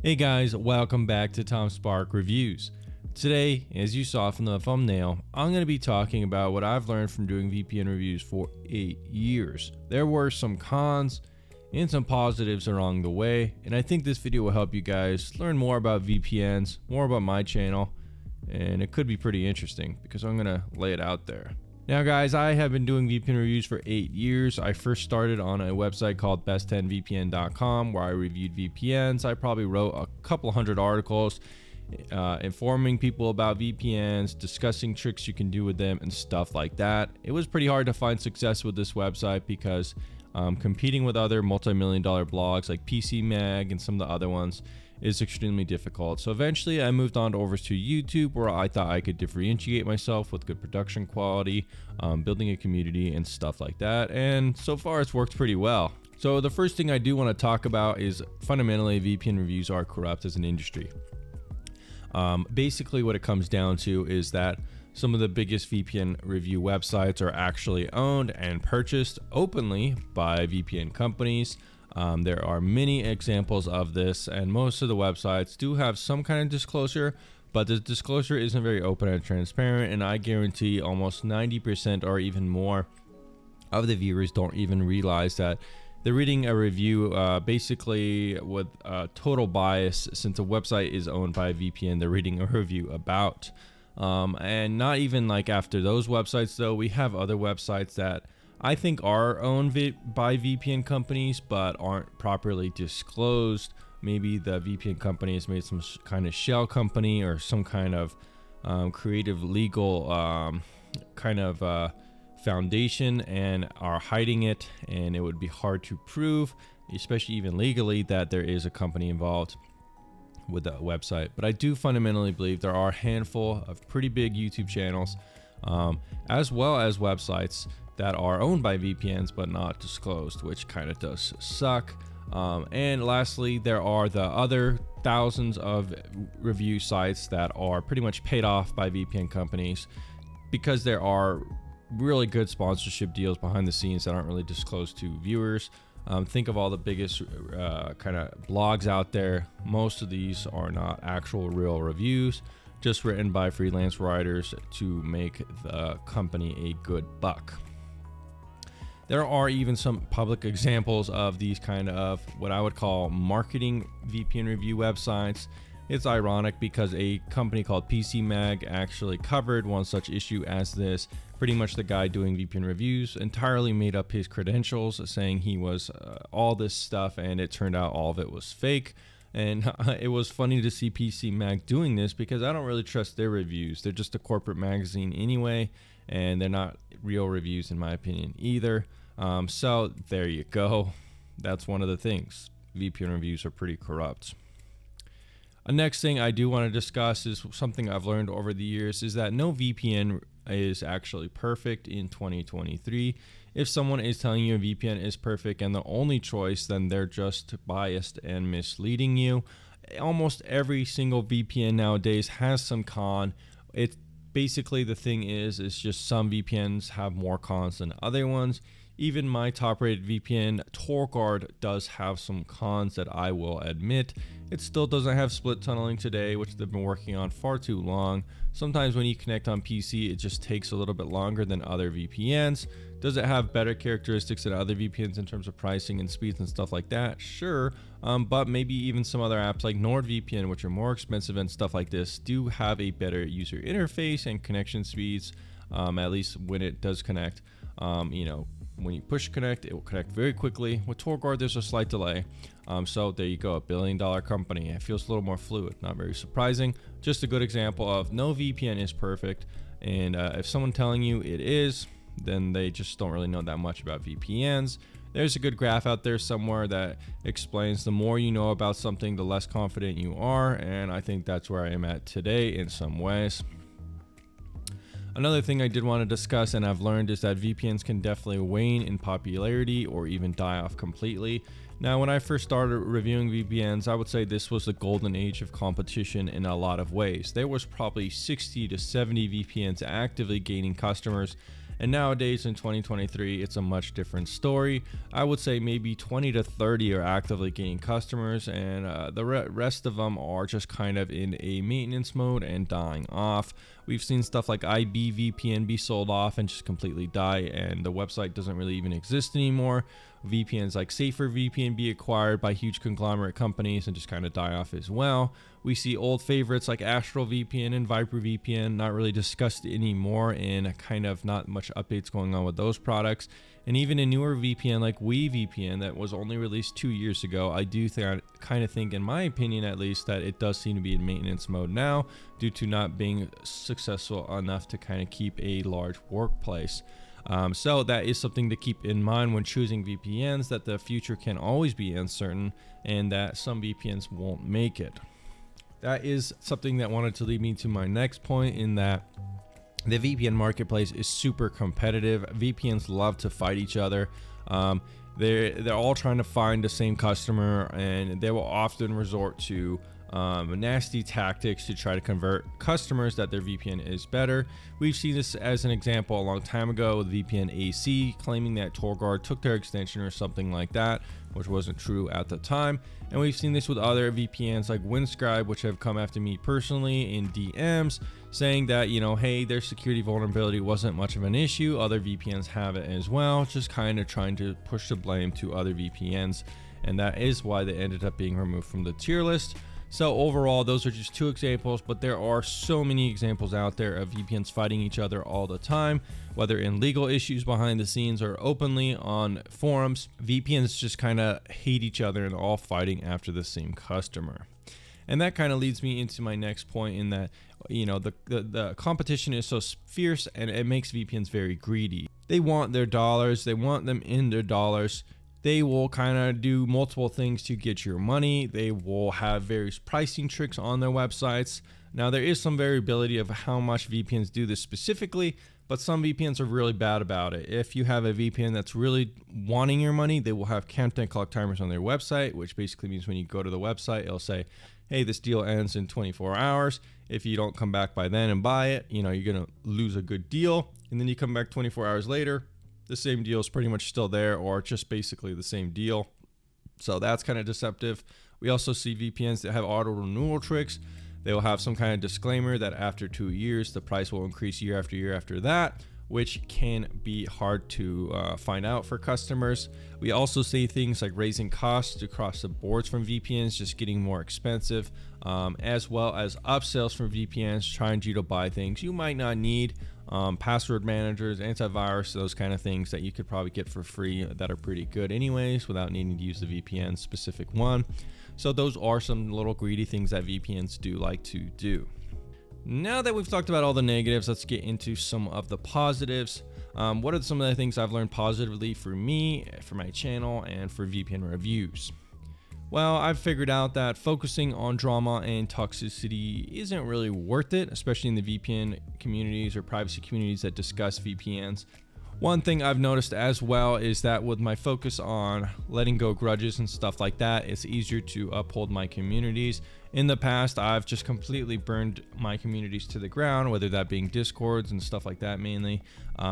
Hey guys, welcome back to Tom Spark Reviews. Today, as you saw from the thumbnail, I'm going to be talking about what I've learned from doing VPN reviews for 8 years. There were some cons and some positives along the way, and I think this video will help you guys learn more about VPNs, more about my channel, and it could be pretty interesting because I'm going to lay it out there. Now guys, I have been doing VPN reviews for 8 years. I first started on a website called best10vpn.com where I reviewed VPNs. I probably wrote a couple hundred articles informing people about VPNs, discussing tricks you can do with them and stuff like that. It was pretty hard to find success with this website because competing with other multi-million-dollar blogs like PC Mag and some of the other ones is extremely difficult. So eventually I moved on over to YouTube where I thought I could differentiate myself with good production quality, building a community and stuff like that. And so far it's worked pretty well. So the first thing I do want to talk about is fundamentally VPN reviews are corrupt as an industry. Basically what it comes down to is that some of the biggest VPN review websites are actually owned and purchased openly by VPN companies. There are many examples of this, and most of the websites do have some kind of disclosure, but the disclosure isn't very open and transparent, and I guarantee almost 90% or even more of the viewers don't even realize that they're reading a review basically with total bias. Since a website is owned by a VPN, they're reading a review about. And not even like after those websites though, we have other websites that I think are owned by VPN companies but aren't properly disclosed. Maybe the VPN company has made some kind of shell company or some kind of creative legal foundation and are hiding it, and it would be hard to prove, especially even legally, that there is a company involved with the website. But I do fundamentally believe there are a handful of pretty big YouTube channels as well as websites that are owned by VPNs but not disclosed, which kind of does suck. And lastly, there are the other thousands of review sites that are pretty much paid off by VPN companies because there are really good sponsorship deals behind the scenes that aren't really disclosed to viewers. Think of all the biggest kind of blogs out there. Most of these are not actual real reviews, just written by freelance writers to make the company a good buck. There are even some public examples of these kind of what I would call marketing VPN review websites. It's ironic because a company called PC Mag actually covered one such issue as this. Pretty much the guy doing VPN reviews entirely made up his credentials, saying he was all this stuff, and it turned out all of it was fake. And it was funny to see PC Mag doing this because I don't really trust their reviews. They're just a corporate magazine anyway, and they're not real reviews in my opinion either. So there you go. That's one of the things. VPN reviews are pretty corrupt. Next thing I do want to discuss is something I've learned over the years is that no VPN is actually perfect in 2023. If someone is telling you a VPN is perfect and the only choice, then they're just biased and misleading you. Almost every single VPN nowadays has some con. It basically, the thing is just some VPNs have more cons than other ones. Even my top-rated VPN, TorGuard, does have some cons that I will admit. It still doesn't have split tunneling today, which they've been working on far too long. Sometimes when you connect on PC, it just takes a little bit longer than other VPNs. Does it have better characteristics than other VPNs in terms of pricing and speeds and stuff like that? Sure, but maybe even some other apps like NordVPN, which are more expensive and stuff like this, do have a better user interface and connection speeds, at least when it does connect. When you push connect, it will connect very quickly. With TorGuard, there's a slight delay. So there you go, $1 billion company. It feels a little more fluid, not very surprising. Just a good example of no VPN is perfect. And if someone telling you it is, then they just don't really know that much about VPNs. There's a good graph out there somewhere that explains the more you know about something, the less confident you are. And I think that's where I am at today in some ways. Another thing I did want to discuss and I've learned is that VPNs can definitely wane in popularity or even die off completely. Now, when I first started reviewing VPNs, I would say this was the golden age of competition in a lot of ways. There was probably 60 to 70 VPNs actively gaining customers And nowadays in 2023, it's a much different story. I would say maybe 20 to 30 are actively gaining customers, and the rest of them are just kind of in a maintenance mode and dying off. We've seen stuff like IBVPN be sold off and just completely die, and the website doesn't really even exist anymore. VPNs like Safer VPN be acquired by huge conglomerate companies and just kind of die off as well. We see old favorites like Astral VPN and Viper VPN not really discussed anymore, and kind of not much updates going on with those products. And even a newer VPN like VPN that was only released 2 years ago, I do kind of think, in my opinion at least, that it does seem to be in maintenance mode now due to not being successful enough to kind of keep a large workplace. So that is something to keep in mind when choosing VPNs, that the future can always be uncertain and that some VPNs won't make it. That is something that wanted to lead me to my next point, in that the VPN marketplace is super competitive. VPNs love to fight each other. They're all trying to find the same customer, and they will often resort to nasty tactics to try to convert customers that their VPN is better. We've seen this as an example a long time ago with VPN AC claiming that TorGuard took their extension or something like that, which wasn't true at the time. And we've seen this with other VPNs like Windscribe, which have come after me personally in DMs saying that, you know, hey, their security vulnerability wasn't much of an issue. Other VPNs have it as well, just kind of trying to push the blame to other VPNs. And that is why they ended up being removed from the tier list. So overall, those are just two examples, but there are so many examples out there of VPNs fighting each other all the time, whether in legal issues behind the scenes or openly on forums. VPNs just kind of hate each other and all fighting after the same customer. And that kind of leads me into my next point, in that, you know, the competition is so fierce and it makes VPNs very greedy. They want their dollars, they want them in their dollars. They will kind of do multiple things to get your money. They will have various pricing tricks on their websites. Now, there is some variability of how much VPNs do this specifically, but some VPNs are really bad about it. If you have a VPN that's really wanting your money, they will have countdown clock timers on their website, which basically means when you go to the website, it'll say, hey, this deal ends in 24 hours. If you don't come back by then and buy it, you know, you're going to lose a good deal. And then you come back 24 hours later, the same deal is pretty much still there, or just basically the same deal. So that's kind of deceptive. We also see VPNs that have auto renewal tricks. They will have some kind of disclaimer that after 2 years, the price will increase year after year after that, which can be hard to find out for customers. We also see things like raising costs across the boards from VPNs, just getting more expensive, as well as upsells from VPNs, trying you to buy things you might not need. Password managers, antivirus, those kind of things that you could probably get for free that are pretty good anyways without needing to use the VPN specific one. So those are some little greedy things that VPNs do like to do. Now that we've talked about all the negatives, let's get into some of the positives. What are some of the things I've learned positively for me, for my channel, and for VPN reviews? Well, I've figured out that focusing on drama and toxicity isn't really worth it, especially in the VPN communities or privacy communities that discuss VPNs. One thing I've noticed as well is that with my focus on letting go grudges and stuff like that, it's easier to uphold my communities. In the past, I've just completely burned my communities to the ground, whether that being Discords and stuff like that mainly,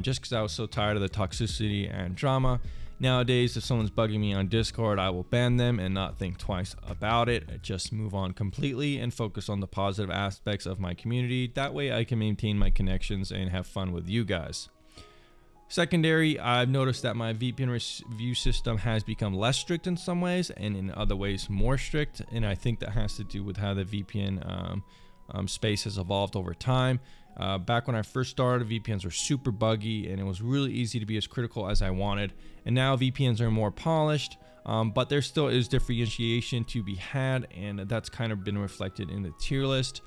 just because I was so tired of the toxicity and drama. Nowadays, if someone's bugging me on Discord, I will ban them and not think twice about it. I just move on completely and focus on the positive aspects of my community. That way I can maintain my connections and have fun with you guys. Secondary, I've noticed that my VPN review system has become less strict in some ways and in other ways more strict. And I think that has to do with how the VPN space has evolved over time. Back when I first started, VPNs were super buggy and it was really easy to be as critical as I wanted. And now VPNs are more polished, but there still is differentiation to be had, and that's kind of been reflected in the tier list.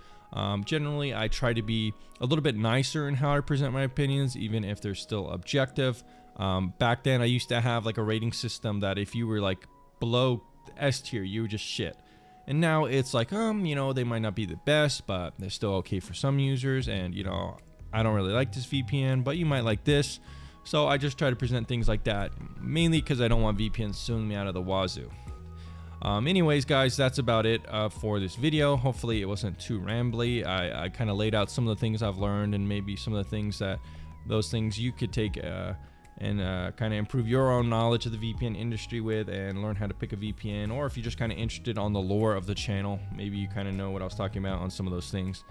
Generally, I try to be a little bit nicer in how I present my opinions, even if they're still objective. Back then, I used to have like a rating system that if you were like below S tier, you were just shit. And now it's like, you know, they might not be the best, but they're still okay for some users. And, you know, I don't really like this VPN, but you might like this. So I just try to present things like that, mainly because I don't want VPNs suing me out of the wazoo. Anyways, guys, that's about it for this video. Hopefully it wasn't too rambly. I kind of laid out some of the things I've learned and maybe some of the things that those things you could take and kind of improve your own knowledge of the VPN industry with, and learn how to pick a VPN. Or if you're just kind of interested on the lore of the channel, maybe you kind of know what I was talking about on some of those things.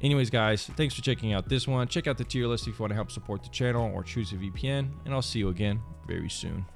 Anyways, guys, thanks for checking out this one. Check out the tier list if you want to help support the channel or choose a VPN, and I'll see you again very soon.